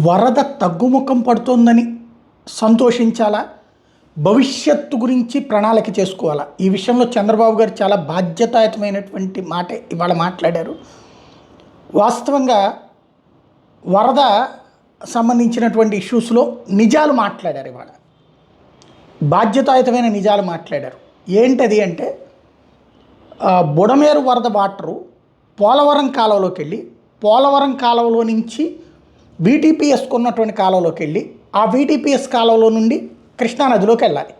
వరద తగ్గుముఖం పడుతోందని సంతోషించాలా? భవిష్యత్తు గురించి ప్రణాళిక చేసుకోవాలా? ఈ విషయంలో చంద్రబాబు గారు చాలా బాధ్యతాయుతమైనటువంటి మాట ఇవాళ మాట్లాడారు. వాస్తవంగా వరద సంబంధించినటువంటి ఇష్యూస్లో నిజాలు మాట్లాడారు. ఇవాళ బాధ్యతాయుతమైన నిజాలు మాట్లాడారు. ఏంటది అంటే బుడమేరు వరద వాటరు పోలవరం కాలువలోకి వెళ్ళి, పోలవరం కాలువలో నుంచి వీటీపీఎస్కు ఉన్నటువంటి కాలువలోకి వెళ్ళి, ఆ వీటీపీఎస్ కాలువలో నుండి కృష్ణానదిలోకి వెళ్ళాలి.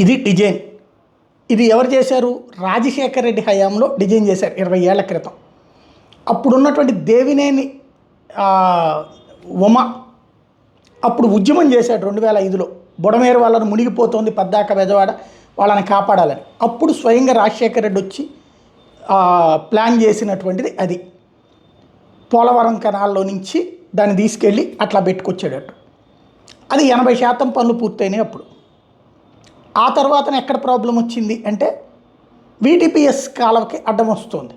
ఇది డిజైన్. ఇది ఎవరు చేశారు? రాజశేఖర రెడ్డి హయాంలో డిజైన్ చేశారు 20 ఏళ్ల క్రితం. అప్పుడున్నటువంటి దేవినేని ఉమ అప్పుడు ఉద్యమం చేశాడు 2005లో. బుడమేరు వాళ్ళని మునిగిపోతుంది పద్దాక బెజవాడ, వాళ్ళని కాపాడాలని. అప్పుడు స్వయంగా రాజశేఖర రెడ్డి వచ్చి ప్లాన్ చేసినటువంటిది అది. పోలవరం కెనాల్లో నుంచి దాన్ని తీసుకెళ్ళి అట్లా పెట్టుకొచ్చేటట్టు. అది 80% పనులు పూర్తయినాయి అప్పుడు. ఆ తర్వాత ఎక్కడ ప్రాబ్లం వచ్చింది అంటే వీటీపీఎస్ కాలువకి అడ్డం వస్తుంది.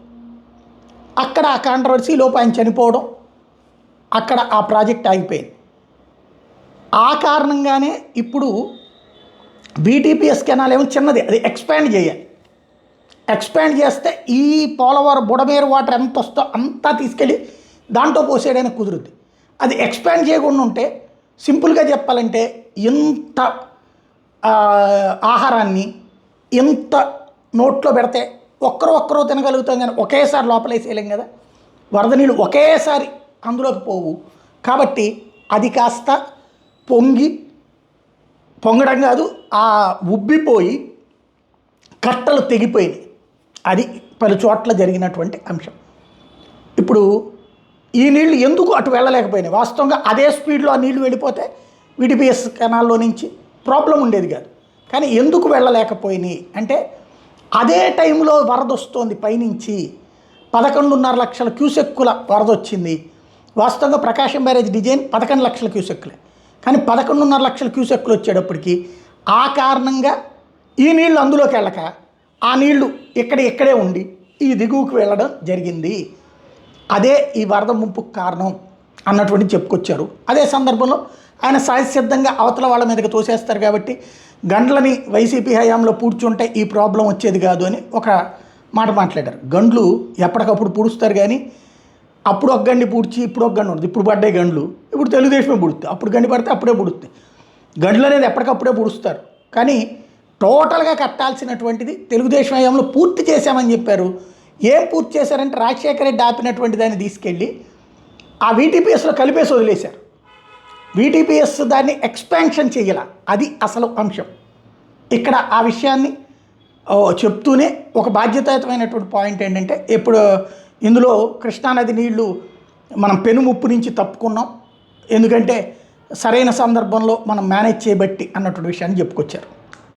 అక్కడ ఆ కాంట్రవర్సీ లోపు ఆయన చనిపోవడం, అక్కడ ఆ ప్రాజెక్ట్ ఆగిపోయింది. ఆ కారణంగానే ఇప్పుడు వీటీపీఎస్ కెనాల్ ఏమో చిన్నది, అది ఎక్స్పాండ్ చేయాలి. ఎక్స్పాండ్ చేస్తే ఈ పోలవరం బుడమేరు వాటర్ ఎంత వస్తో అంతా తీసుకెళ్ళి దాంట్లో పోసేయడానికి కుదురుద్ది. అది ఎక్స్పాండ్ చేయకుండా ఉంటే, సింపుల్గా చెప్పాలంటే, ఎంత ఆహారాన్ని ఎంత నోట్లో పెడితే ఒక్కరో తినగలుగుతాం, కానీ ఒకేసారి లోపలేసేయలేం కదా. వరద నీళ్ళు ఒకేసారి అందులోకి పోవు. కాబట్టి అది కాస్త పొంగడం కాదు, ఆ ఉబ్బిపోయి కట్టలు తెగిపోయినాయి. అది పలు చోట్ల జరిగినటువంటి అంశం. ఇప్పుడు ఈ నీళ్లు ఎందుకు అటు వెళ్ళలేకపోయినాయి? వాస్తవంగా అదే స్పీడ్లో ఆ నీళ్లు వెళ్ళిపోతే వీటీపీఎస్ కెనాల్లో నుంచి ప్రాబ్లం ఉండేది కాదు. కానీ ఎందుకు వెళ్ళలేకపోయినాయి అంటే, అదే టైంలో వరద వస్తుంది పైనుంచి 11.5 లక్షల క్యూసెక్కుల వరద వచ్చింది. వాస్తవంగా ప్రకాశం బ్యారేజ్ డిజైన్ 11 లక్షల క్యూసెక్కులే, కానీ 11.5 లక్షల క్యూసెక్కులు వచ్చేటప్పటికి ఆ కారణంగా ఈ నీళ్లు అందులోకి వెళ్ళక ఆ నీళ్లు ఇక్కడే ఉండి ఈ దిగువకు వెళ్ళడం జరిగింది. అదే ఈ వరద ముంపుకు కారణం అన్నటువంటి చెప్పుకొచ్చారు. అదే సందర్భంలో ఆయన సహజసిద్ధంగా అవతల వాళ్ళ మీదకి తోసేస్తారు కాబట్టి గండ్లని వైసీపీ హయాంలో పూడ్చుంటే ఈ ప్రాబ్లం వచ్చేది కాదు అని ఒక మాట మాట్లాడారు. గండ్లు ఎప్పటికప్పుడు పూడుస్తారు, కానీ అప్పుడు ఒక గండి పూడ్చి ఇప్పుడు ఒక గండి ఉండదు. ఇప్పుడు పడ్డాయి గండ్లు, ఇప్పుడు తెలుగుదేశమే పుడుతుంది. అప్పుడు గండి పడితే అప్పుడే పుడుతుంది. గండ్లు అనేది ఎప్పటికప్పుడే పుడుస్తారు, కానీ టోటల్గా కట్టాల్సినటువంటిది తెలుగుదేశం హయాంలో పూర్తి చేశామని చెప్పారు. ఏం పూర్తి చేశారంటే రాజశేఖర రెడ్డి ఆపినటువంటి దాన్ని తీసుకెళ్ళి ఆ వీటీపీఎస్లో కలిపేసి వదిలేశారు. వీటీపీఎస్ దాన్ని ఎక్స్పాన్షన్ చేయాల, అది అసలు అంశం. ఇక్కడ ఆ విషయాన్ని చెప్తూనే ఒక బాధ్యతాయుతమైనటువంటి పాయింట్ ఏంటంటే, ఇప్పుడు ఇందులో కృష్ణానది నీళ్లు మనం పెనుముప్పు నుంచి తప్పుకున్నాం, ఎందుకంటే సరైన సందర్భంలో మనం మేనేజ్ చేయబట్టి అన్నటువంటి విషయాన్ని చెప్పుకొచ్చారు.